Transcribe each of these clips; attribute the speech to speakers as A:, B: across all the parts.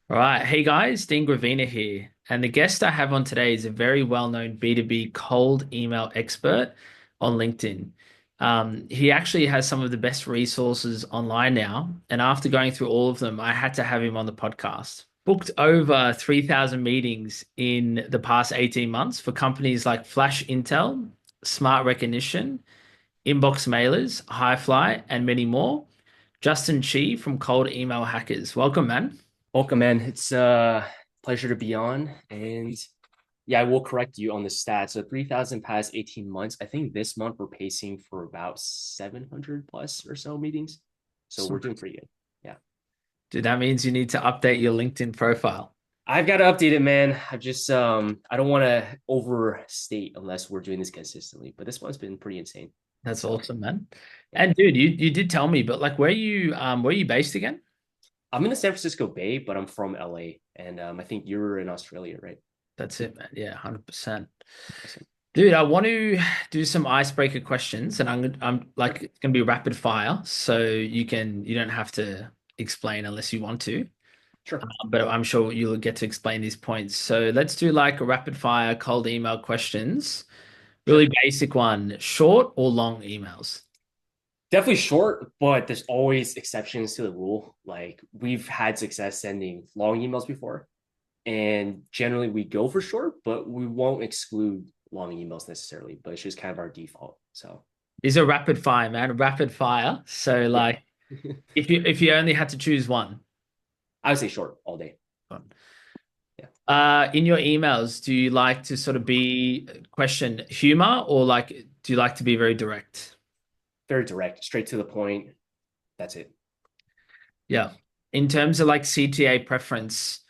A: All right. Hey guys, Dean Gravina here. And the guest I have on today is a very well-known B2B cold email expert on LinkedIn. He actually has some of the best resources online now. And after going through all of them, I had to have him on the podcast. Booked over 3,000 meetings in the past 18 months for companies like Flash Intel, Smart Recognition, Inbox Mailers, Highfly, and many more. Justin Chi from Cold Email Hackers. Welcome, man.
B: Welcome, man. It's a pleasure to be on. And yeah, I will correct you on the stats. So 3,000 past 18 months. I think this month we're pacing for about 700 plus or so meetings. So we're doing pretty good. Yeah.
A: Dude, that means you need to update your LinkedIn profile.
B: I've got to update it, man. I don't want to overstate unless we're doing this consistently, but this one's been pretty insane.
A: That's
B: So
A: awesome, man.
B: yeah.
A: And dude, you did tell me, but like where you based again?
B: I'm in the San Francisco Bay, but I'm from LA. And I think you're in Australia, right?
A: That's it, man. Yeah, 100%.
B: Awesome.
A: Dude, I want to do some icebreaker questions and I'm
B: Sure.
A: like it's gonna be rapid fire, so you don't have to explain unless you want to.
B: Sure.
A: But I'm sure you'll get to explain these points. So let's do like a rapid fire cold email questions. Really
B: Sure.
A: basic one, short or long emails?
B: Definitely short, but there's always exceptions to the rule. Like we've had success sending long emails before, and generally we go for short, but we won't exclude long emails necessarily, but it's just kind of our default. So
A: These are rapid fire, man. Rapid fire. So
B: yeah,
A: like if you only had to choose one.
B: I would say short all day. Yeah,
A: In your emails, do you like to sort of be question humor or like do you like to be very direct?
B: very direct, straight to the point. That's it.
A: Yeah. In terms of like CTA preference,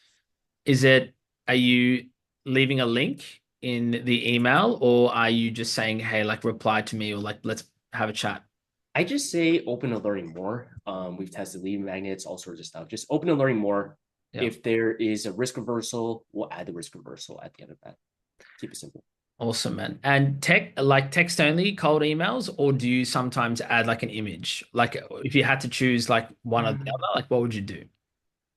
A: is it are you leaving a link in the email or are you just saying, hey, like reply to me or like let's have a chat?
B: I just say open to learning more. We've tested lead magnets, all sorts of stuff. Just open to learning more.
A: Yeah.
B: If there is a risk reversal, we'll add the risk reversal at the end of that. Keep it simple.
A: Awesome, man. And like text only cold emails, or do you sometimes add like an image? Like if you had to choose like one or the other, like what would you do?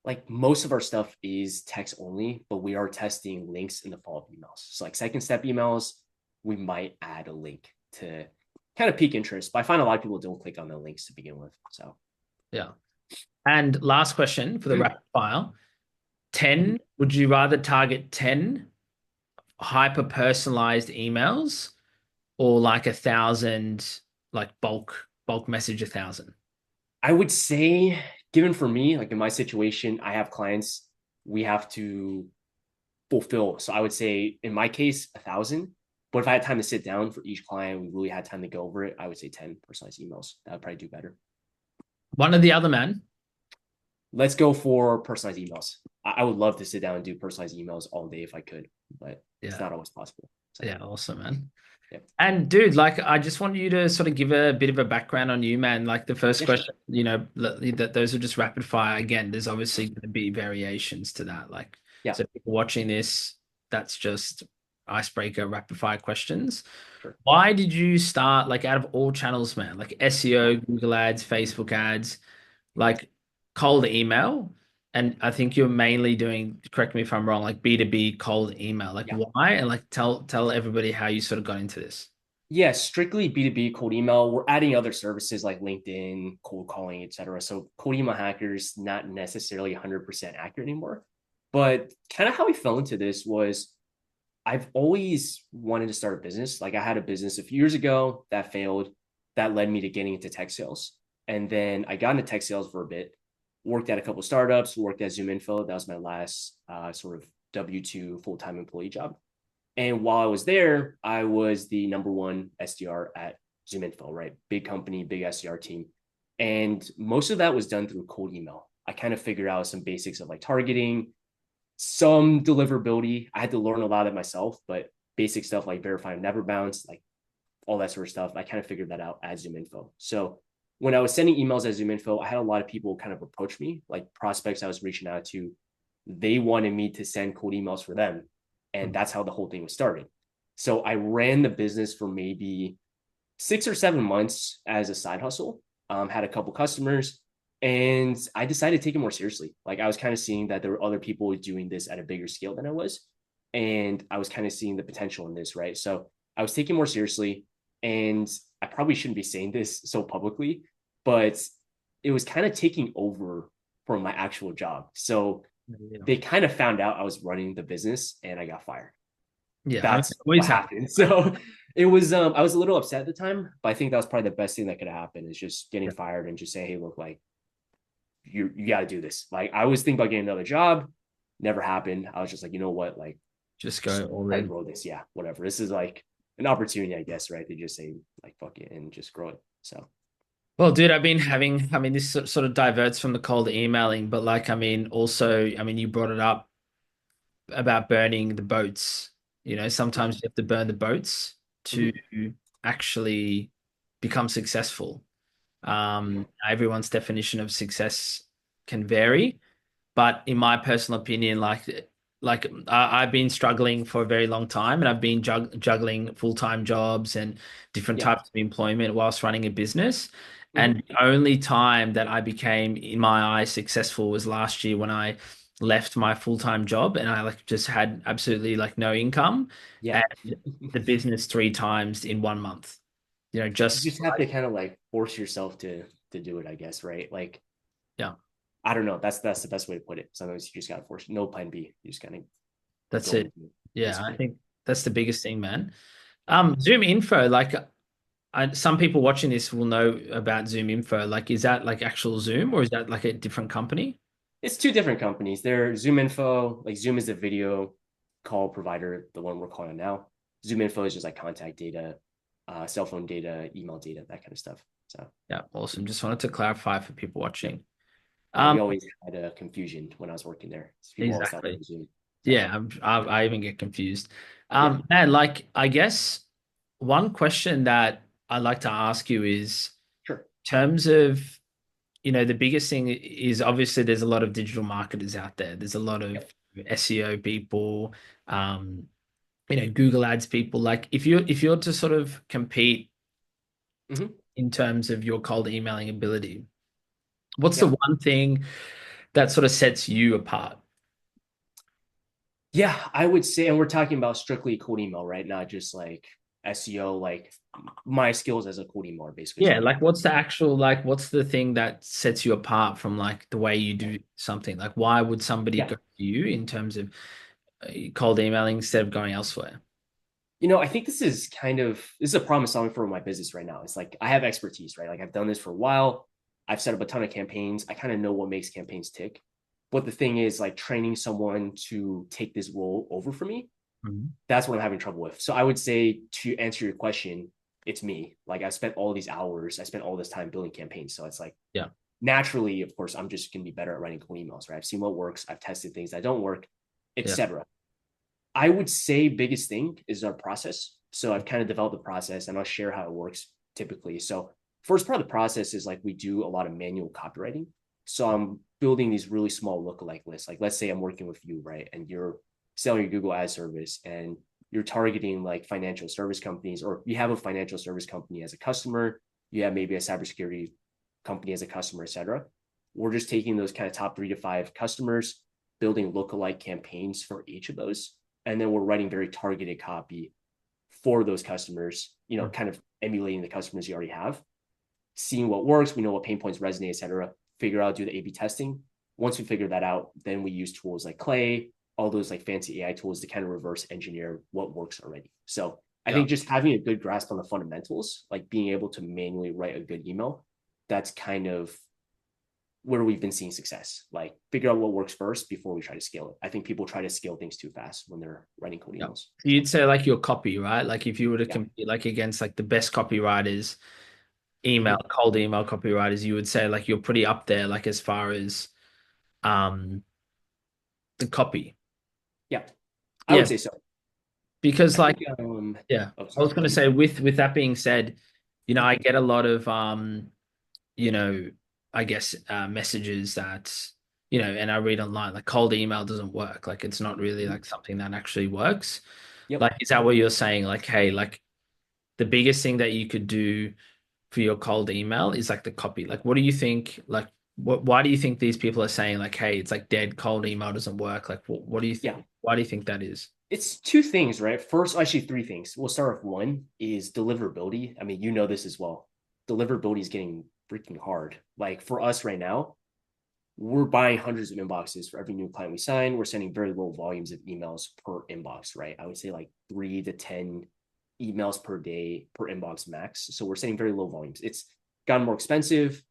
B: Like most of our stuff is text only, but we are testing links in the follow-up emails. So like second step emails, we might add a link to kind of pique interest. But I find a lot of people don't click on the links to begin with. So
A: Yeah. And last question for the rapid file. 10, would you rather target 10 hyper personalized emails or like 1,000 like bulk message 1,000?
B: I would say, given for me, like in my situation, I have clients we have to fulfill. So I would say in my case, 1,000. But if I had time to sit down for each client, we really had time to go over it, I would say 10 personalized emails. That would probably do better.
A: One or the other, man.
B: Let's go for personalized emails. I would love to sit down and do personalized emails all day if I could, but it's
A: Yeah.
B: not always possible. So
A: Yeah, awesome, man.
B: yeah,
A: And dude, like, I just want you to sort of give a bit of a background on you, man. Like the first
B: yeah, sure.
A: question, that those are just rapid fire. Again, there's obviously going to be variations to that. Like,
B: Yeah,
A: so people watching this, that's just icebreaker rapid fire questions.
B: sure.
A: Why did you start, like, out of all channels, man, like SEO, Google ads, Facebook ads, like cold email? And I think you're mainly doing, correct me if I'm wrong, like B2B cold email. Like,
B: Yeah.
A: why? And like, tell everybody how you sort of got into this.
B: Yeah, strictly B2B cold email. We're adding other services like LinkedIn, cold calling, etc. So cold email hackers not necessarily 100% accurate anymore. But kind of how we fell into this was I've always wanted to start a business. Like I had a business a few years ago that failed. That led me to getting into tech sales. And then I got into tech sales for a bit, worked at a couple of startups, worked at Zoom Info. That was my last sort of W-2 full-time employee job. And while I was there, I was the number one SDR at Zoom Info, right? Big company, big SDR team. And most of that was done through cold email. I kind of figured out some basics of like targeting, some deliverability. I had to learn a lot of it myself, but basic stuff like verifying never bounce, like all that sort of stuff. I kind of figured that out at Zoom Info. So when I was sending emails at Zoom Info, I had a lot of people kind of approach me, like prospects I was reaching out to. They wanted me to send cold emails for them. And that's how the whole thing was started. So I ran the business for maybe 6 or 7 months as a side hustle. Had a couple customers. And I decided to take it more seriously. Like I was kind of seeing that there were other people doing this at a bigger scale than I was. And I was kind of seeing the potential in this, right? So I was taking more seriously. And I probably shouldn't be saying this so publicly, but it was kind of taking over from my actual job. So
A: Yeah.
B: they kind of found out I was running the business and I got fired.
A: Yeah, I mean, it
B: That's
A: always
B: what
A: happens.
B: happened. So it was I was a little upset at the time, but I think that was probably the best thing that could happen is just getting
A: Yeah.
B: fired and just saying, hey, look, like you got to do this. Like I was thinking about getting another job, never happened. I was just like, you know what, like
A: Just
B: just
A: go all
B: try to
A: in.
B: grow this. Yeah, whatever. This is like an opportunity, I guess, right? They just say like fuck it and just grow it. So
A: Well, dude, I've been having, I mean, this sort of diverts from the cold emailing, but like, I mean, also, I mean, you brought it up about burning the boats. You know, sometimes you have to burn the boats to
B: mhm.
A: actually become successful. Everyone's definition of success can vary. But in my personal opinion, I've been struggling for a very long time, and I've been juggling full-time jobs and different
B: Yeah.
A: types of employment whilst running a business.
B: Mhm.
A: And the only time that I became, in my eyes, successful was last year when I left my full-time job and I like just had absolutely like no income
B: Yeah.
A: and the business three times in 1 month. You know,
B: You
A: just
B: just have to
A: like
B: kind of like force yourself to do it, I guess, right? Like
A: yeah,
B: I don't know. That's the best way to put it. Sometimes you just gotta force no plan B. You just gotta
A: that's
B: go
A: it.
B: and do it,
A: Yeah, I
B: basically.
A: think that's the biggest thing, man.
B: Yeah.
A: Zoom Info, like some people watching this will know about Zoom Info. Like, is that like actual Zoom or is that like a different company?
B: It's two different companies. They're Zoom Info, like Zoom is the video call provider, the one we're calling on now. Zoom Info is just like contact data, cell phone data, email data, that kind of stuff. So
A: Yeah, awesome. Just wanted to clarify for people
B: yep.
A: watching.
B: Yeah, we
A: Um,
B: always had a confusion when I was working there. So people always thought it
A: exactly.
B: was Zoom. So
A: Yeah, I even get confused.
B: yeah,
A: Man, like I guess one question that I'd like to ask you is
B: sure.
A: in terms of, you know, the biggest thing is obviously there's a lot of digital marketers out there. There's a lot of
B: Yep.
A: SEO people, um, you know, Google Ads people. Like if you're to sort of compete
B: Mm-hmm.
A: in terms of your cold emailing ability, what's the
B: Yeah.
A: one thing that sort of sets you apart?
B: Yeah, I would say, and we're talking about strictly cold email, right? Not just like SEO, like my skills as a cold emailer, basically, is
A: Yeah,
B: what you're
A: like
B: asking.
A: what's the actual like what's the thing that sets you apart from like the way you do something? Like why would somebody
B: Yeah.
A: go to you in terms of cold emailing instead of going elsewhere?
B: I think this is a problem solving for my business right now. It's like I have expertise, right? Like I've done this for a while. I've set up a ton of campaigns. I kind of know what makes campaigns tick. But the thing is, like training someone to take this role over for me,
A: Mhm.
B: that's what I'm having trouble with. So I would say to answer your question, it's me. Like I spent all these hours, I spent all this time building campaigns. So it's like
A: Yeah,
B: naturally, of course, I'm just gonna be better at writing cold emails, right? I've seen what works, I've tested things that don't work,
A: yeah,
B: etc. I would say biggest thing is our process. So I've kind of developed the process and I'll share how it works typically. So first part of the process is like we do a lot of manual copywriting. So I'm building these really small lookalike lists. Like let's say I'm working with you, right? And you're selling your Google Ad service and you're targeting like financial service companies, or you have a financial service company as a customer, you have maybe a cybersecurity company as a customer, etc. We're just taking those kind of top 3 to 5 customers, building lookalike campaigns for each of those, and then we're writing very targeted copy for those customers,
A: mm,
B: kind of emulating the customers you already have, seeing what works. We know what pain points resonate, et cetera. Figure out, do the A/B testing. Once we figure that out, then we use tools like Clay, all those like fancy AI tools to kind of reverse engineer what works already. So I
A: yeah.
B: think just having a good grasp on the fundamentals, like being able to manually write a good email, that's kind of where we've been seeing success. Like figure out what works first before we try to scale it. I think people try to scale things too fast when they're writing code
A: Yeah.
B: emails.
A: So you'd say like your copy, right? Like if you were to
B: Yeah.
A: compete like against like the best copywriters,
B: Mm-hmm.
A: cold email copywriters, you would say like you're pretty up there, like as far as um the copy.
B: Yeah. I would
A: Yeah,
B: say so.
A: because
B: I think,
A: like yeah,
B: oh,
A: I
B: sorry.
A: was gonna say with that being said, you know, I get a lot of you know, I guess messages that, you know, and I read online like cold email doesn't work. Like it's not really
B: Mm-hmm.
A: like something that actually works.
B: Yep.
A: Like, is that what you're saying? Like, hey, like the biggest thing that you could do for your cold email is like the copy. Like, what do you think? Like, why do you think these people are saying like, hey, it's like dead cold email doesn't work? Like, what do you
B: Yeah,
A: why do you think that is?
B: it's two things, right? First, actually, three things. We'll start with one is deliverability. I mean, you know this as well. Deliverability is getting freaking hard. Like for us right now, we're buying hundreds of inboxes for every new client we sign. We're sending very low volumes of emails per inbox, right? I would say like 3 to 10 emails per day per inbox max. So we're sending very low volumes. It's gotten more expensive.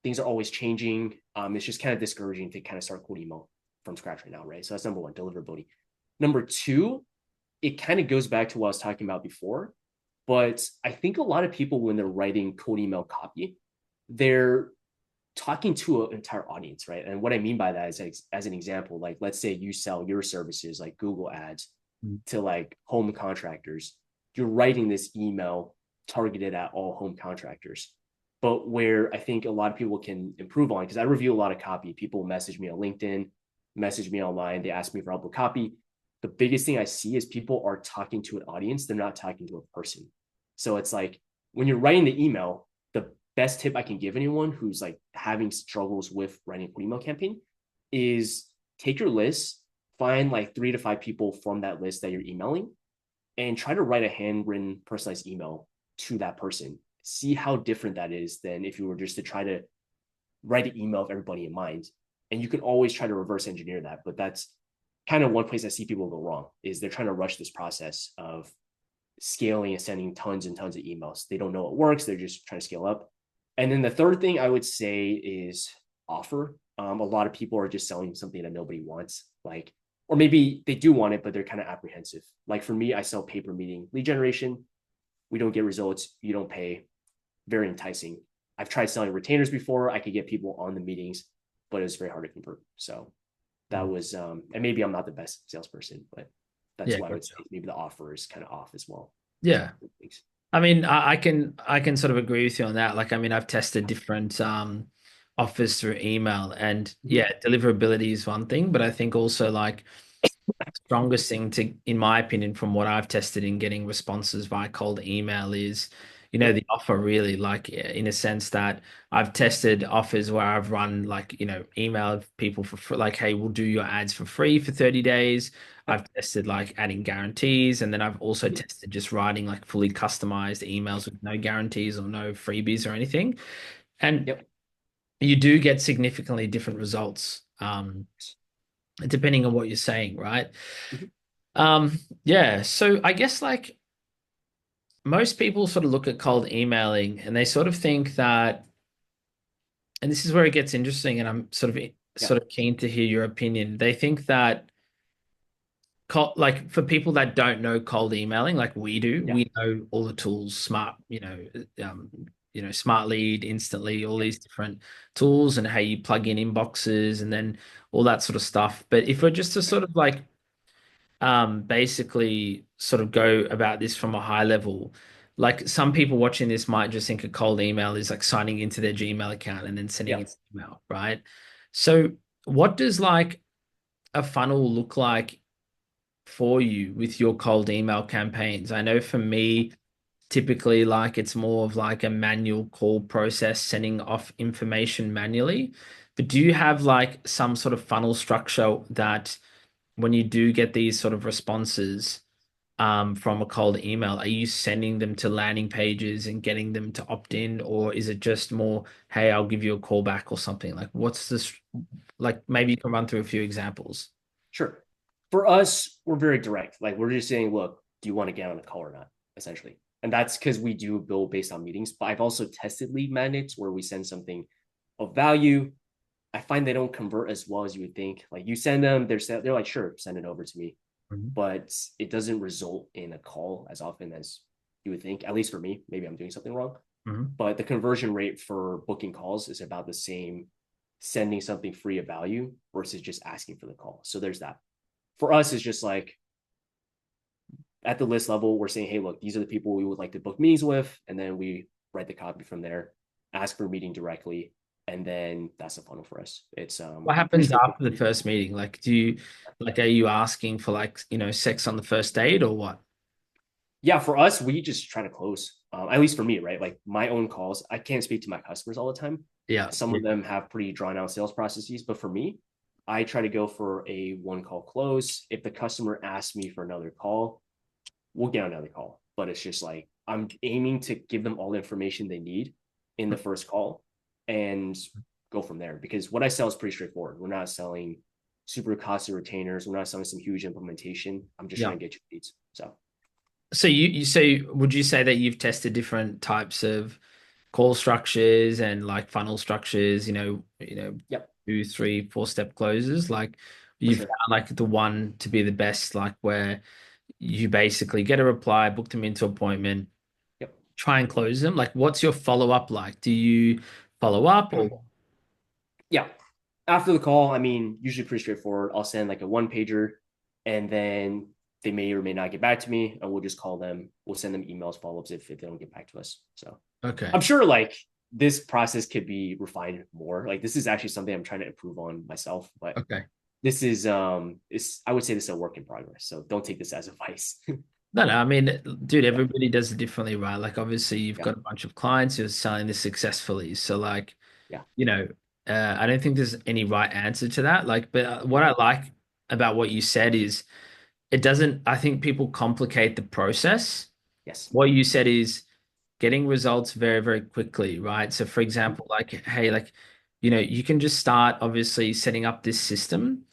B: Things are always changing. It's just kind of discouraging to kind of start cold email from scratch right now, right? So that's number one, deliverability. Number two, it kind of goes back to what I was talking about before. But I think a lot of people, when they're writing cold email copy, they're talking to an entire audience, right? And what I mean by that is, like, as an example, like let's say you sell your services like Google Ads
A: Mm.
B: to like home contractors. You're writing this email targeted at all home contractors. But where I think a lot of people can improve on, because I review a lot of copy, people message me on LinkedIn, message me online, they ask me for help with copy. The biggest thing I see is people are talking to an audience, they're not talking to a person. So it's like when you're writing the email, the best tip I can give anyone who's like having struggles with writing an email campaign is take your list, find like 3 to 5 people from that list that you're emailing, and try to write a handwritten personalized email to that person. See how different that is than if you were just to try to write an email of everybody in mind. And you can always try to reverse engineer that, but that's kind of one place I see people go wrong is they're trying to rush this process of scaling and sending tons and tons of emails. They don't know what works. They're just trying to scale up. And then the third thing I would say is offer. A lot of people are just selling something that nobody wants, like, or maybe they do want it, but they're kind of apprehensive. Like for me, I sell paper meeting lead generation. We don't get results. You don't pay. Very enticing. I've tried selling retainers before. I could get people on the meetings, but it was very hard to convert. So that was, and maybe I'm not the best salesperson, but that's
A: Yeah,
B: why I would say
A: gotcha.
B: maybe the offer is kind of off as well.
A: Yeah.
B: Thanks.
A: I mean, I can sort of agree with you on that. Like, I mean, I've tested different offers through email, and
B: Mhm.
A: yeah, deliverability is one thing, but I think also like strongest thing to, in my opinion, from what I've tested in getting responses via cold email is,
B: Yep.
A: the offer really, like in a sense that I've tested offers where I've run like, emailed people for free, like, hey, we'll do your ads for free for 30 days.
B: Yep.
A: I've tested like adding guarantees, and then I've also
B: Mhm.
A: tested just writing like fully customized emails with no guarantees or no freebies or anything. And
B: Yep.
A: you do get significantly different results, depending on what you're saying, right?
B: Mhm.
A: Yeah. So I guess like most people sort of look at cold emailing and they sort of think that, and this is where it gets interesting, and I'm
B: Yeah.
A: sort of keen to hear your opinion. They think that cold, like for people that don't know cold emailing, like we do,
B: Yeah.
A: we know all the tools, smart lead, instantly, all
B: Yeah.
A: these different tools and how you plug in inboxes and then all that sort of stuff. But if we're just to sort of like basically sort of go about this from a high level. Like some people watching this might just think a cold email is like signing into their Gmail account and then sending
B: Yeah.
A: an email, right? So what does like a funnel look like for you with your cold email campaigns? I know for me, typically like it's more of like a manual call process, sending off information manually. But do you have like some sort of funnel structure that when you do get these sort of responses from a cold email, are you sending them to landing pages and getting them to opt in, or is it just more, hey, I'll give you a call back or something? Like, what's this? Like, maybe you can run through a few examples.
B: Sure. For us, we're very direct. Like we're just saying, look, do you want to get on a call or not? Essentially. And that's because we do build based on meetings. But I've also tested lead magnets where we send something of value. I find they don't convert as well as you would think. Like you send them, they're like, sure, send it over to me.
A: Mhm.
B: But it doesn't result in a call as often as you would think, at least for me. Maybe I'm doing something wrong.
A: Mhm.
B: But the conversion rate for booking calls is about the same sending something free of value versus just asking for the call. So there's that. For us, it's just like at the list level, we're saying, hey, look, these are the people we would like to book meetings with. And then we write the copy from there, ask for a meeting directly. And then that's a funnel for us. It's
A: What
B: pretty
A: happens
B: straightforward.
A: after the first meeting? Like, are you asking for like, sex on the first date or what?
B: Yeah, for us, we just try to close. At least for me, right? Like my own calls, I can't speak to my customers all the time.
A: Yeah.
B: Some
A: Yeah.
B: of them have pretty drawn out sales processes, but for me, I try to go for a one call close. If the customer asks me for another call, we'll get another call. But it's just like I'm aiming to give them all the information they need in the first call and go from there. Because what I sell is pretty straightforward. We're not selling super costly retainers. We're not selling some huge implementation. I'm just
A: Yeah.
B: trying to get you leads. So
A: So would you say that you've tested different types of call structures and like funnel structures,
B: yep,
A: two, three, four-step closes? Like
B: for
A: you've
B: sure.
A: found like the one to be the best, like where you basically get a reply, book them into appointment,
B: Yep.
A: try and close them. Like what's your follow-up like? Do you follow up or
B: Yeah. After the call, I mean, usually pretty straightforward. I'll send like a one pager and then they may or may not get back to me and we'll just call them. We'll send them emails, follow-ups if they don't get back to us. So
A: okay.
B: I'm sure like this process could be refined more. Like this is actually something I'm trying to improve on myself, but
A: Okay.
B: this is I would say this is a work in progress. So don't take this as advice.
A: No, no, I mean, dude,
B: yeah.
A: everybody does it differently, right? Like obviously you've
B: Yeah.
A: got a bunch of clients who are selling this successfully. So like,
B: Yeah.
A: you know, I don't think there's any right answer to that. Like, but what I like about what you said is it doesn't, I think people complicate the process.
B: Yes.
A: What you said is getting results very, very quickly, right? So, for example, like, hey, like, you can just start obviously setting up this system,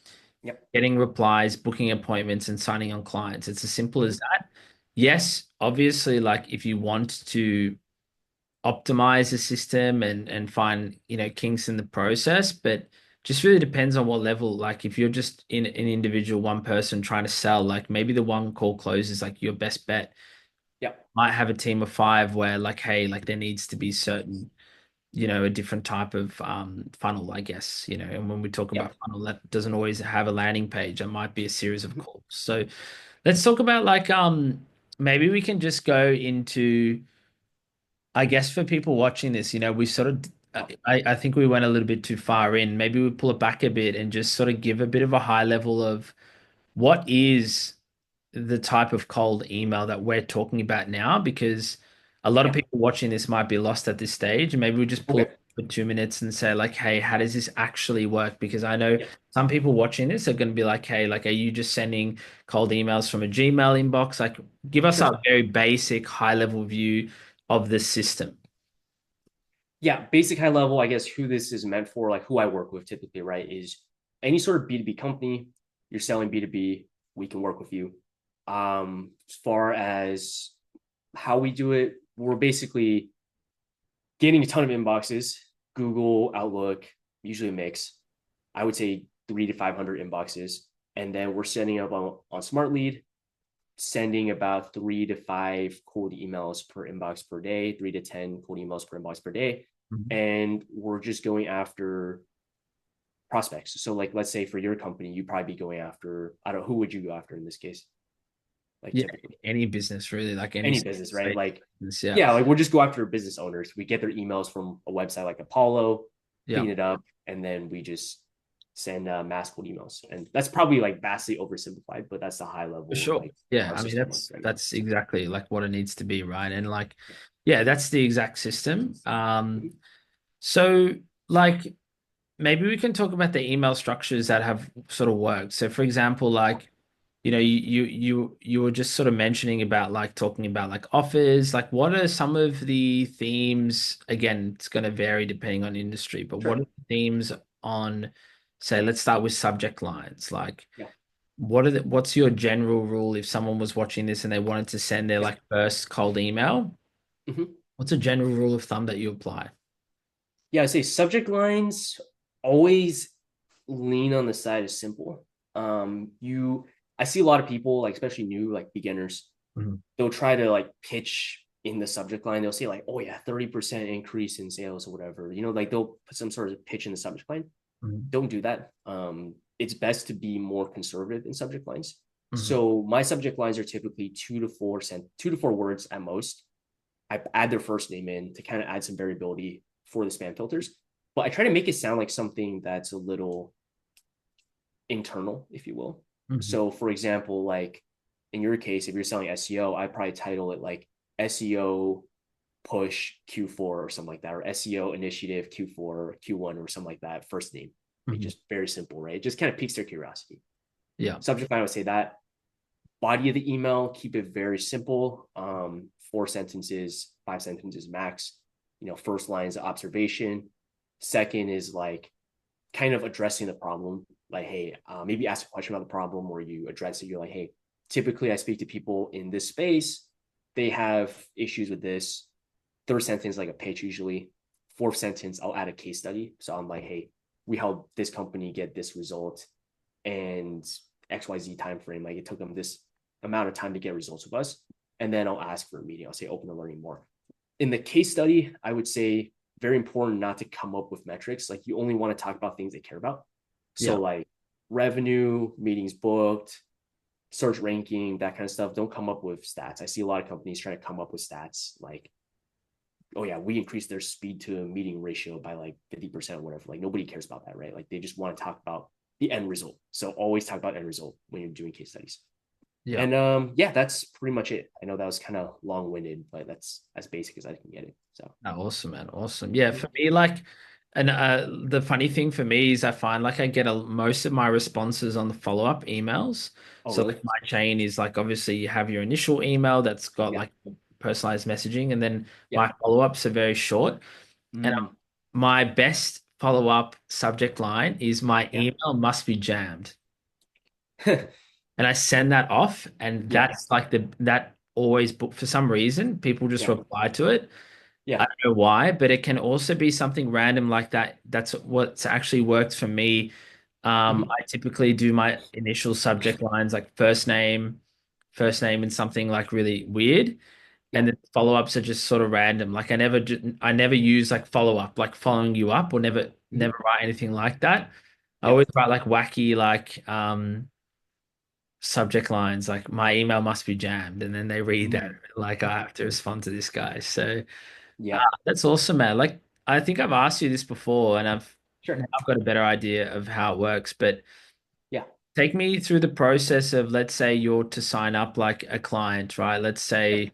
B: Yep.
A: getting replies, booking appointments, and signing on clients. It's as simple as
B: Mhm.
A: that. Yes, obviously, like, if you want to optimize the system and find kinks in the process, but just really depends on what level. Like if you're just in an individual one person trying to sell, like maybe the one call close is like your best bet.
B: Yep.
A: Might have a team of five where like, hey, like there needs to be certain, a different type of funnel, I guess, and when we talk about
B: Yep.
A: funnel, that doesn't always have a landing page. It might be a series of
B: Mhm.
A: calls. So let's talk about like maybe we can just go into, I guess, for people watching this, we sort of,
B: Oh,
A: I think we went a little bit too far in. Maybe we pull it back a bit and just sort of give a bit of a high level of what is the type of cold email that we're talking about now, because a lot of
B: yeah.
A: people watching this might be lost at this stage. And maybe we just pull it
B: Okay.
A: for 2 minutes and say, like, hey, how does this actually work? Because I know
B: Yeah.
A: some people watching this are going to be like, hey, like, are you just sending cold emails from a Gmail inbox? Like, give us a
B: Sure.
A: very basic, high level view of the system.
B: Yeah, basic high level, I guess who this is meant for, like who I work with typically, right, is any sort of B2B company, you're selling B2B, we can work with you. As far as how we do it, we're basically getting a ton of inboxes, Google, Outlook, usually a mix. I would say 300 to 500 inboxes. And then we're setting up on Smart Lead, sending about 3 to 5 cold emails per inbox per day, 3 to 10 cold emails per inbox per day.
A: Mhm.
B: And we're just going after prospects. So, like, let's say for your company, you'd probably be going after, I don't know, who would you go after in this case? Like,
A: Yeah,
B: typically,
A: any business really, like any
B: any business, right?
A: state
B: Like,
A: business. Yeah.
B: yeah, like we'll just go after business owners. We get their emails from a website like Apollo,
A: Yeah.
B: clean it up, and then we just send mass cold emails. And that's probably like vastly oversimplified, but that's the high
A: For
B: level of
A: sure.
B: like
A: Yeah.
B: our
A: I mean,
B: system works
A: that's
B: right now.
A: that's
B: So,
A: exactly like what it needs to be, right? And like,
B: yeah.
A: yeah, that's the exact system.
B: Mhm.
A: So like maybe we can talk about the email structures that have sort of worked. So for example,
B: Yeah.
A: like, you were just sort of mentioning about like talking about like offers. Like what are some of the themes? Again, it's going to vary depending on industry, but what are
B: Sure.
A: the themes on, say, let's start with subject lines. Like
B: Yeah.
A: what's your general rule if someone was watching this and they wanted to send their
B: Yeah.
A: like first cold email?
B: Mhm.
A: What's a general rule of thumb that you apply?
B: Yeah, I say subject lines always lean on the side of simple. You I see a lot of people, like especially new, like beginners,
A: Mhm.
B: they'll try to like pitch in the subject line. They'll say like, "Oh yeah, 30% increase in sales or whatever." Like they'll put some sort of pitch in the subject line.
A: Mhm.
B: Don't do that. It's best to be more conservative in subject lines.
A: Mhm.
B: So my subject lines are typically 2 to 4 words at most. I add their first name in to kind of add some variability for the spam filters. But I try to make it sound like something that's a little internal, if you will.
A: Mhm.
B: So, for example, like in your case, if you're selling SEO, I probably title it like SEO push Q4 or something like that, or SEO initiative Q4 or Q1 or something like that, first name. Like
A: Mhm.
B: just very simple, right? It just kind of piques their curiosity.
A: Yeah.
B: Subject line, I would say that. Body of the email, keep it very simple. 4 sentences, 5 sentences max. First line is observation. Second is like kind of addressing the problem. Like, hey, maybe ask a question about the problem or you address it. You're like, hey, typically I speak to people in this space. They have issues with this. Third sentence, like a pitch usually. Fourth sentence, I'll add a case study. So I'm like, hey, we helped this company get this result and XYZ time frame. Like it took them this amount of time to get results with us. And then I'll ask for a meeting. I'll say open to learning more. In the case study, I would say very important not to come up with metrics. Like you only want to talk about things they care about. So
A: Yeah.
B: like revenue, meetings booked, search ranking, that kind of stuff. Don't come up with stats. I see a lot of companies trying to come up with stats like, oh yeah, we increased their speed to a meeting ratio by like 50% or whatever. Like nobody cares about that, right? Like they just want to talk about the end result. So always talk about end result when you're doing case studies.
A: Yeah.
B: And yeah, that's pretty much it. I know that was kind of long-winded, but that's as basic as I can get it. So
A: Oh, awesome, man. Awesome. Yeah, for me, like, and the funny thing for me is I find like I get most of my responses on the follow-up emails.
B: oh
A: So
B: really?
A: like my chain is like obviously you have your initial email that's got
B: Yeah.
A: like personalized messaging, and then
B: Yeah.
A: my follow-ups are very short. And
B: Mm.
A: my best follow-up subject line is my
B: Yeah.
A: email must be jammed. And I send that off, and
B: Yeah.
A: that's like that always book for some reason people just
B: Yeah.
A: reply to it. I
B: Yeah.
A: don't know why, but it can also be something random like that. That's what's actually worked for me.
B: Hmm.
A: I typically do my initial subject lines like first name and something like really weird,
B: Yeah.
A: and then follow-ups are just sort of random. Like I never use like follow-up, like following you up, or never
B: Hmm.
A: write anything like that. I
B: Yeah.
A: always write like wacky like subject lines like my email must be jammed, and then they read that
B: Mm.
A: like I have to respond to this guy. So.
B: Yeah.
A: That's awesome, man. Like, I think I've asked you this before, and now
B: Sure.
A: I've got a better idea of how it works. But
B: Yeah.
A: take me through the process of, let's say you're to sign up like a client, right? Let's
B: Yep.
A: say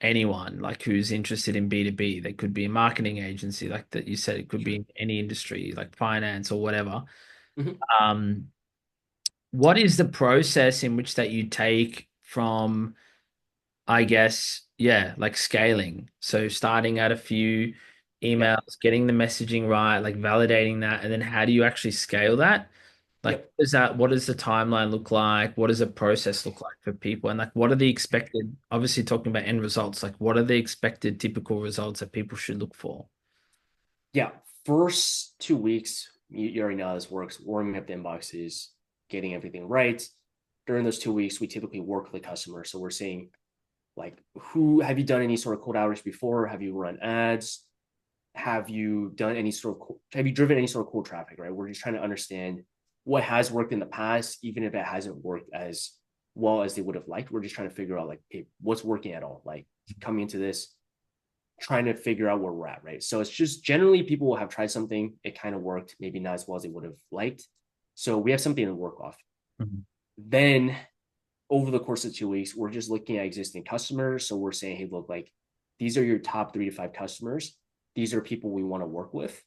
A: anyone like who's interested in B2B. They could be a marketing agency, like that you said, it could be
B: Sure.
A: in any industry, like finance or whatever.
B: Hmm.
A: Um, what is the process in which that you take from I guess, yeah, like scaling. So starting at a few
B: Yeah.
A: emails, getting the messaging right, like validating that, and then how do you actually scale that? Like,
B: Yep.
A: what does the timeline look like? What does the process look like for people? And like, what are the expected, obviously talking about end results, like what are the expected typical results that people should look for?
B: Yeah. First 2 weeks, you already know how this works. Warming up the inboxes, getting everything right. During those 2 weeks, we typically work with the customer. So we're saying, like, who have you done any sort of cold outreach before? Have you run ads? Have you driven any sort of cold traffic, right? We're just trying to understand what has worked in the past, even if it hasn't worked as well as they would have liked. We're just trying to figure out like, hey, what's working at all? Like coming into this, trying to figure out where we're at, right? So it's just generally people will have tried something, it kind of worked, maybe not as well as they would have liked. So we have something to work off.
A: Mhm.
B: Then over the course of 2 weeks, we're just looking at existing customers. So we're saying, hey, look, like these are your top 3 to 5 customers. These are people we want to work with.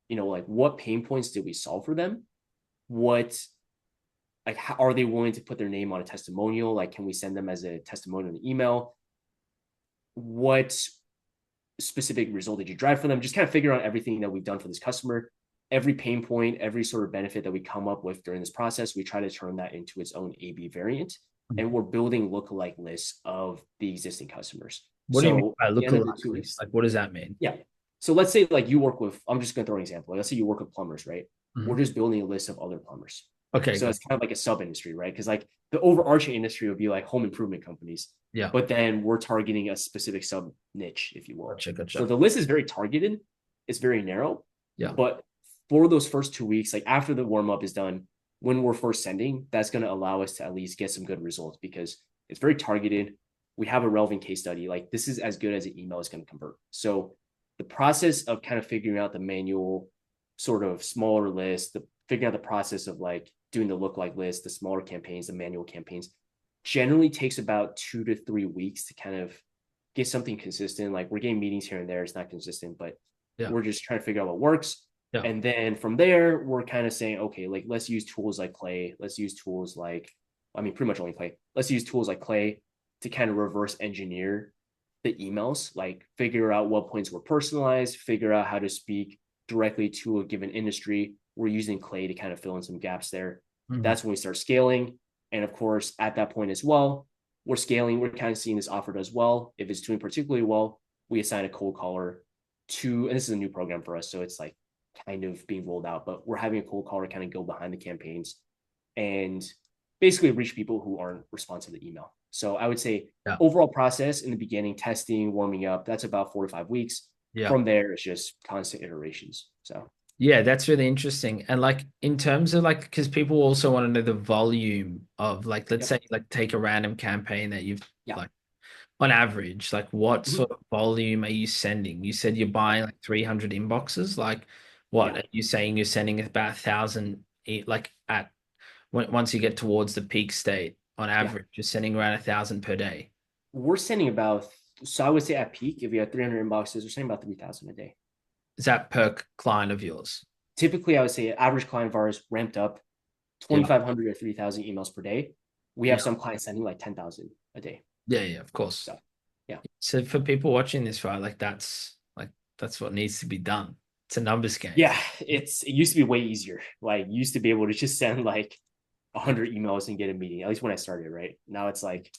B: Like what pain points did we solve for them? What, like, how, are they willing to put their name on a testimonial? Like, can we send them as a testimonial in email? What specific result did you drive for them? Just kind of figure out everything that we've done for this customer. Every pain point, every sort of benefit that we come up with during this process, we try to turn that into its own A/B variant. And we're building lookalike lists of the existing customers.
A: What do you mean
B: So
A: by
B: at the end of the
A: lookalike
B: two
A: list?
B: weeks,
A: Like, what does that mean?
B: yeah. So let's say like you work with, I'm just going to throw an example. Let's say you work with plumbers, right? We're
A: Mhm.
B: just building a list of other plumbers.
A: Okay,
B: So
A: good.
B: it's kind of like a sub industry, right? Because like the overarching industry would be like home improvement companies,
A: Yeah,
B: but then we're targeting a specific sub niche, if you will.
A: gotcha,
B: So
A: gotcha.
B: the list is very targeted, it's very narrow,
A: Yeah.
B: but for those first 2 weeks, like after the warm up is done, when we're first sending, that's going to allow us to at least get some good results because it's very targeted. We have a relevant case study. Like this is as good as an email is going to convert. So the process of kind of figuring out the manual sort of smaller list, figuring out the process of like doing the lookalike list, the smaller campaigns, the manual campaigns, generally takes about 2 to 3 weeks to kind of get something consistent. Like we're getting meetings here and there. It's not consistent, but
A: Yeah.
B: we're just trying to figure out what works.
A: Yeah.
B: And then from there, we're kind of saying, okay, like let's use tools like Clay. Let's use tools like, I mean, pretty much only Clay. Let's use tools like Clay to kind of reverse engineer the emails, like figure out what points were personalized, figure out how to speak directly to a given industry. We're using Clay to kind of fill in some gaps there.
A: Mhm.
B: That's when we start scaling. And of course, at that point as well, we're scaling. We're kind of seeing this offer does well. If it's doing particularly well, we assign a cold caller to, and this is a new program for us. So it's like kind of being rolled out, but we're having a cold caller kind of go behind the campaigns and basically reach people who aren't responsive to email. So I would say
A: Yeah.
B: overall process in the beginning, testing, warming up, that's about 4 to 5 weeks.
A: Yeah.
B: From there, it's just constant iterations. So
A: Yeah, that's really interesting. And like in terms of like, because people also want to know the volume of like, let's
B: yep.
A: say like take a random campaign that you've
B: Yeah.
A: like on average, like what
B: Mhm.
A: sort of volume are you sending? You said you're
B: Yeah.
A: buying like 300 inboxes. Like what
B: Yeah.
A: are you saying? You're sending about 1,000, like at once you get towards the peak state on
B: Yeah.
A: average, you're sending around 1,000 per day.
B: We're sending about, so I would say at peak, if you have 300 inboxes, we're sending about 3,000 a day.
A: Is that per client of yours?
B: Typically, I would say average client of ours ramped up
A: Yeah.
B: 2,500 or 3,000 emails per day. We have
A: Yeah.
B: some clients sending like 10,000 a day.
A: Yeah. Yeah. Of course.
B: So, yeah.
A: So for people watching this, right, like that's what needs to be done. It's a numbers game.
B: Yeah. It used to be way easier. Like, you used to be able to just send like 100 emails and get a meeting, at least when I started, right? Now it's like,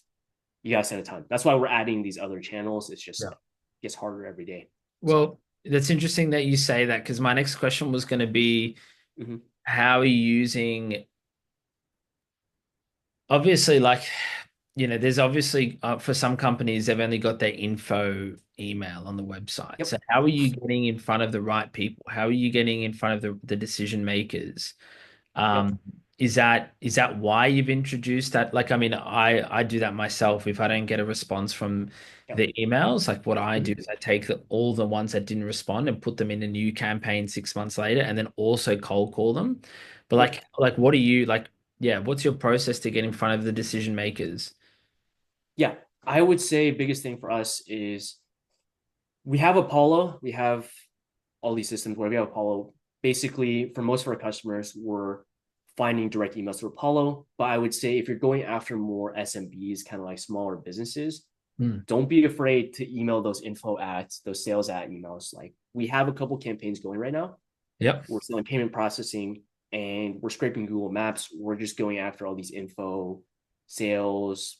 B: you got to send a ton. That's why we're adding these other channels. It's just
A: Yeah.
B: like, it gets harder every day. So,
A: Well, that's interesting that you say that because my next question was going to be
B: mhm.
A: how are you using, obviously, like, there's obviously for some companies, they've only got their info email on the website.
B: Yep.
A: So how are you getting in front of the right people? How are you getting in front of the decision makers?
B: Yep.
A: Um, is that why you've introduced that? Like, I mean, I do that myself. If I don't get a response from
B: Yep.
A: the emails, like what I do
B: Mhm.
A: is I take all the ones that didn't respond and put them in a new campaign 6 months later, and then also cold call them. But
B: Yep.
A: like, what do you like? Yeah, what's your process to get in front of the decision makers?
B: Yeah. I would say biggest thing for us is we have Apollo. We have all these systems where we have Apollo. Basically, for most of our customers, we're finding direct emails through Apollo. But I would say if you're going after more SMBs, kind of like smaller businesses,
A: Hmm.
B: don't be afraid to email those info ads, those sales ad emails. Like we have a couple campaigns going right now.
A: Yep.
B: We're selling payment processing and we're scraping Google Maps. We're just going after all these info, sales,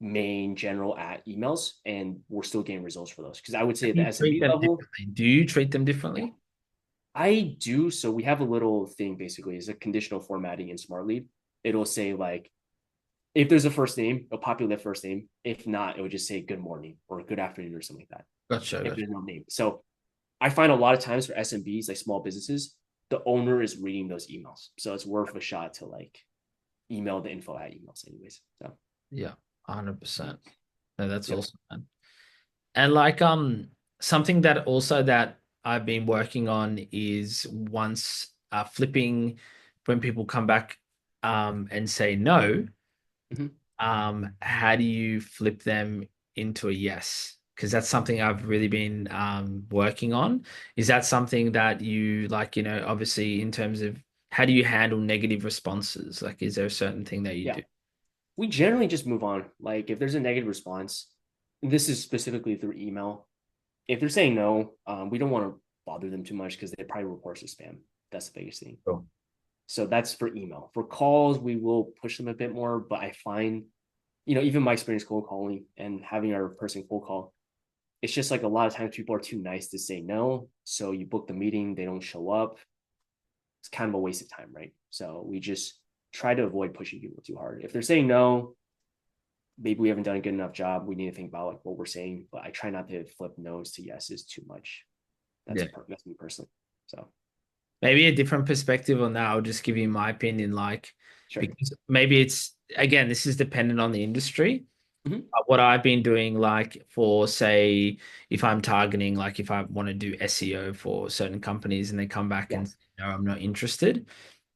B: main general at emails, and we're still getting results for those. Because I would say
A: How
B: at
A: do
B: the
A: you treat
B: SMB
A: them
B: level,
A: differently? Do you treat them
B: yeah,
A: differently?
B: I do. So we have a little thing basically is a conditional formatting in Smart Lead. It'll say like if there's a first name, it'll populate that first name. If not, it would just say good morning or good afternoon or something like that.
A: Gotcha,
B: If
A: gotcha.
B: there's no name. So I find a lot of times for SMBs, like small businesses, the owner is reading those emails. So it's worth a shot to like email the info at emails anyways. So
A: Yeah, 100%. No, that's
B: yep.
A: awesome, man. And like something that also that I've been working on is once flipping when people come back and say no,
B: Mhm.
A: how do you flip them into a yes? Because that's something I've really been working on. Is that something that you like, obviously in terms of how do you handle negative responses? Like, is there a certain thing that you
B: Yeah.
A: do?
B: We generally just move on. Like if there's a negative response, this is specifically through email. If they're saying no, we don't want to bother them too much because they probably report as spam. That's the biggest thing.
A: Sure.
B: So that's for email. For calls, we will push them a bit more, but I find, even my experience cold calling and having our person cold call, it's just like a lot of times people are too nice to say no. So you book the meeting, they don't show up. It's kind of a waste of time, right? So we just try to avoid pushing people too hard. If they're saying no, maybe we haven't done a good enough job. We need to think about like what we're saying, but I try not to flip no's to yeses too much.
A: Yeah.
B: That's me personally. So
A: Maybe a different perspective on that. I'll just give you my opinion, like,
B: sure.
A: because maybe it's, again, this is dependent on the industry.
B: Mm-hmm.
A: What I've been doing, like, for say, if I'm targeting, like, if I want to do SEO for certain companies and they come back
B: Yeah.
A: and say, no, I'm not interested,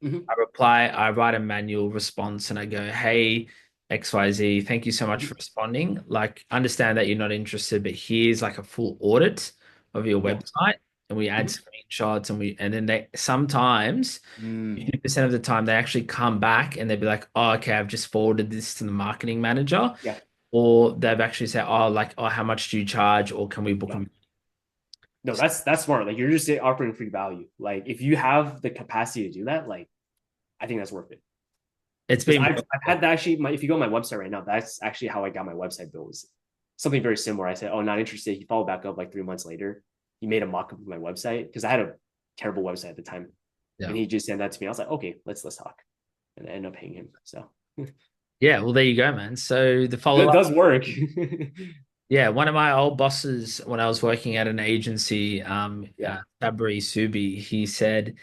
B: Mm-hmm.
A: I write a manual response and I go, hey, XYZ. Thank you so much for responding. Like, understand that you're not interested, but here's like a full audit of your
B: Yeah.
A: website. And we add
B: Mhm.
A: screenshots and then they sometimes
B: Mm,
A: 50% of the time they actually come back and they'll be like, oh, okay, I've just forwarded this to the marketing manager.
B: yeah.
A: Or they've actually said, oh, like, oh, how much do you charge? Or can we book
B: Yeah.
A: them?
B: No, that's smart. Like you're just offering free value. Like if you have the capacity to do that, like I think that's worth it.
A: It's
B: Because
A: been
B: I've had that actually. If you go on my website right now, that's actually how I got my website built. Was something very similar. I said, "Oh, not interested." He followed back up like 3 months later. He made a mock up of my website because I had a terrible website at the time,
A: yeah.
B: and he just sent that to me. I was like, "Okay, let's talk," and I ended up paying him. So
A: Yeah, well, there you go, man. So the
B: that
A: follow-up,
B: does work.
A: yeah, one of my old bosses when I was working at an agency,
B: Yeah.
A: Sabri Subi, he said,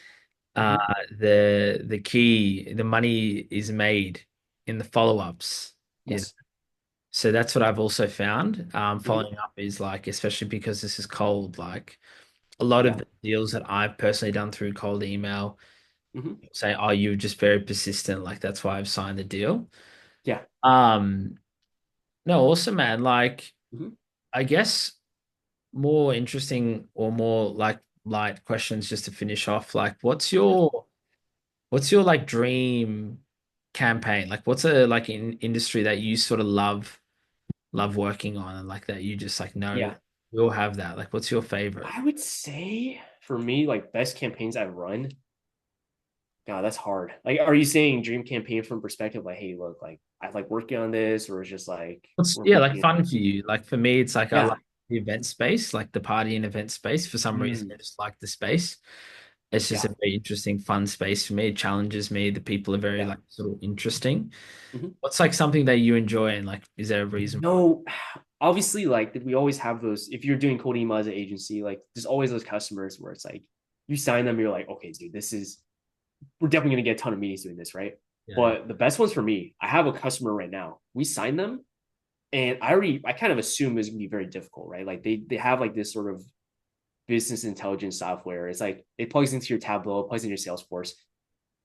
A: uh,
B: Mhm.
A: the money is made in the follow-ups. You know?
B: Yes.
A: So that's what I've also found.
B: Mhm.
A: Following up is like, especially because this is cold, like a lot of
B: Yeah.
A: the deals that I've personally done through cold email
B: Mhm.
A: say, oh, you're just very persistent. Like that's why I've signed the deal.
B: Yeah.
A: Um, no, awesome, man. Like,
B: Mhm.
A: I guess more interesting or more like light questions just to finish off. Like,
B: Yeah.
A: what's your like dream campaign? Like, what's a like in industry that you sort of love working on and like that you just like know
B: Yeah.
A: you'll have that. Like, what's your favorite?
B: I would say for me, like best campaigns I've run. God, that's hard. Like, are you saying dream campaign from perspective like, hey, look, like I like working on this, or it's just like
A: What's
B: we're
A: yeah, like
B: booking
A: fun
B: it?
A: for you? Like for me, it's like I
B: Yeah.
A: like the event space, like the party and event space. For some reason,
B: Mm,
A: I just like the space. It's just
B: yeah.
A: a very interesting, fun space for me. It challenges me. The people are very
B: Yeah.
A: like sort of interesting.
B: Mhm.
A: What's like something that you enjoy and like is there a reason why?
B: No, obviously, like we always have those. If you're doing cold email as an agency, like there's always those customers where it's like you sign them, you're like, okay, dude, this is we're definitely gonna get a ton of meetings doing this, right?
A: Yeah.
B: But the best ones for me, I have a customer right now. We sign them, and I kind of assume it's gonna be very difficult, right? Like they have like this sort of business intelligence software. It's like it plugs into your Tableau, plugs into your Salesforce,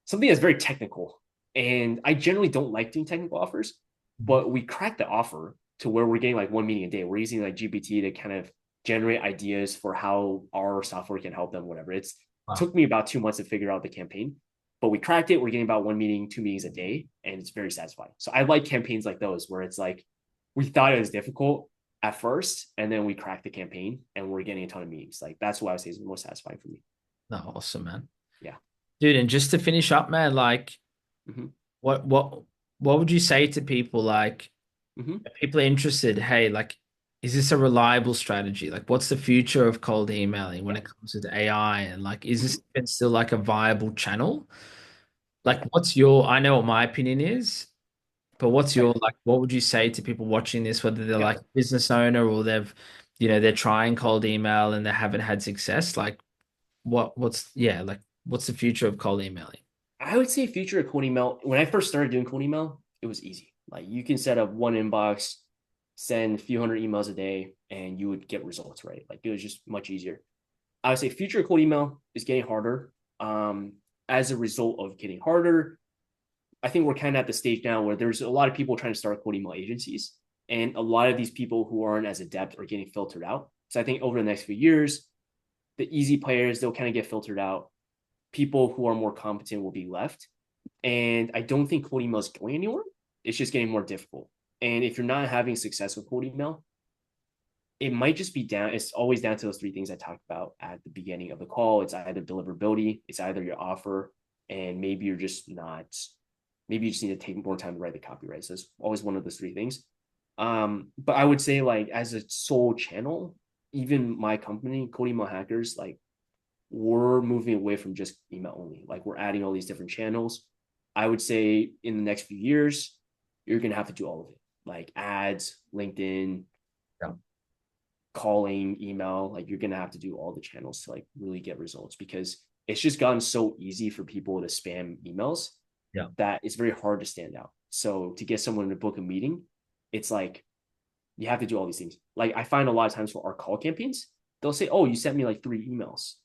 B: something that's very technical. And I generally don't like doing technical offers,
A: Mhm.
B: but we cracked the offer to where we're getting like one meeting a day. We're using like GPT to kind of generate ideas for how our software can help them, whatever. It's
A: Wow.
B: took me about 2 months to figure out the campaign, but we cracked it. We're getting about one meeting, two meetings a day, and it's very satisfying. So I like campaigns like those where it's like we thought it was difficult at first, and then we cracked the campaign and we're getting a ton of meetings. Like that's what I would say is the most satisfying for me.
A: No, awesome, man.
B: Yeah.
A: Dude, and just to finish up, man, like
B: Mm-hmm.
A: what what what would you say to people like
B: Mm-hmm.
A: if people are interested, hey, like is this a reliable strategy? Like what's the future of cold emailing when
B: Yeah.
A: it comes to AI and like is
B: Mm-hmm.
A: this even still like a viable channel?
B: Yeah.
A: Like what's your I know what my opinion is, but what's your
B: Right.
A: like what would you say to people watching this, whether they're
B: Yeah.
A: like a business owner or they're trying cold email and they haven't had success? Like what's yeah, like what's the future of cold emailing?
B: I would say future of cold email. When I first started doing cold email, it was easy. Like you can set up one inbox, send a few hundred emails a day, and you would get results, right? Like it was just much easier. I would say future of cold email is getting harder. Um, as a result of getting harder, I think we're kind of at the stage now where there's a lot of people trying to start cold email agencies, and a lot of these people who aren't as adept are getting filtered out. So I think over the next few years, the easy players they'll kind of get filtered out. People who are more competent will be left. And I don't think cold email is going anywhere. It's just getting more difficult. And if you're not having success with cold email, it might just be down. It's always down to those three things I talked about at the beginning of the call. It's either deliverability, it's either your offer, and maybe you're just not. Maybe you just need to take more time to write the copyright. So it's always one of those three things. But I would say like as a sole channel, even my company, Code Email Hackers, like we're moving away from just email only. Like we're adding all these different channels. I would say in the next few years, you're gonna have to do all of it, like ads, LinkedIn,
A: Yeah.
B: calling, email. Like you're gonna have to do all the channels to like really get results because it's just gotten so easy for people to spam emails
A: Yeah.
B: that it's very hard to stand out. So to get someone to book a meeting, it's like you have to do all these things. Like I find a lot of times for our call campaigns, they'll say, "Oh, you sent me like 3 emails."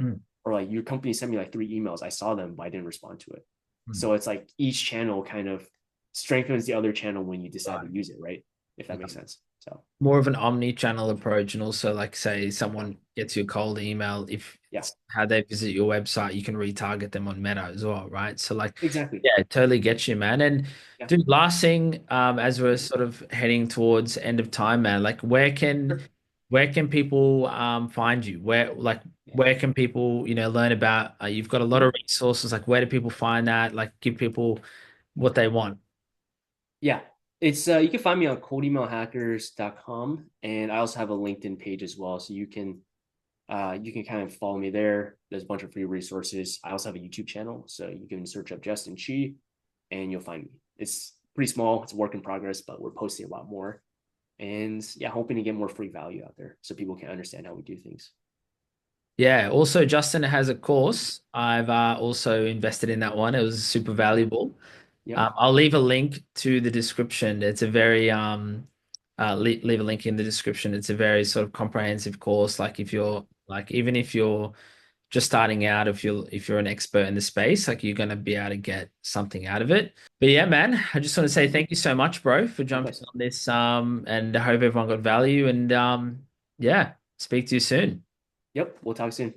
A: Mm,
B: Or like your company sent me like 3 emails. I saw them, but I didn't respond to it.
A: mm.
B: So it's like each channel kind of strengthens the other channel when you decide to
A: Right.
B: use it, right? If that makes sense. So
A: More of an omni-channel approach, and also like say
B: yeah,
A: someone gets your cold email, if
B: yeah,
A: it's how they visit your website, you can retarget them on Meta as well, right? So like,
B: exactly.
A: yeah, it totally gets you, man. And
B: Yeah.
A: dude, last thing, as we're sort of heading towards end of time, man, like
B: Sure.
A: where can people find you?
B: Yeah.
A: Where can people, learn about you've got a lot of
B: Mhm.
A: resources, like where do people find that? Like give people what they want.
B: Yeah. It's you can find me on coldemailhackers.com, and I also have a LinkedIn page as well. So you can kind of follow me there. There's a bunch of free resources. I also have a YouTube channel, so you can search up Justin Chi and you'll find me. It's pretty small, it's a work in progress, but we're posting a lot more. And yeah, hoping to get more free value out there so people can understand how we do things.
A: Yeah. Also, Justin has a course. I've also invested in that one. It was super valuable.
B: Yep.
A: I'll leave a link to the description. It's a very leave a link in the description. It's a very sort of comprehensive course. Like if you're like even if you're just starting out, if you're an expert in the space, like you're gonna be able to get something out of it. But yeah, man, I just want to say thank you so much, bro, for jumping
B: Likewise.
A: on this. And I hope everyone got value. And yeah, speak to you soon.
B: Yep. We'll talk soon.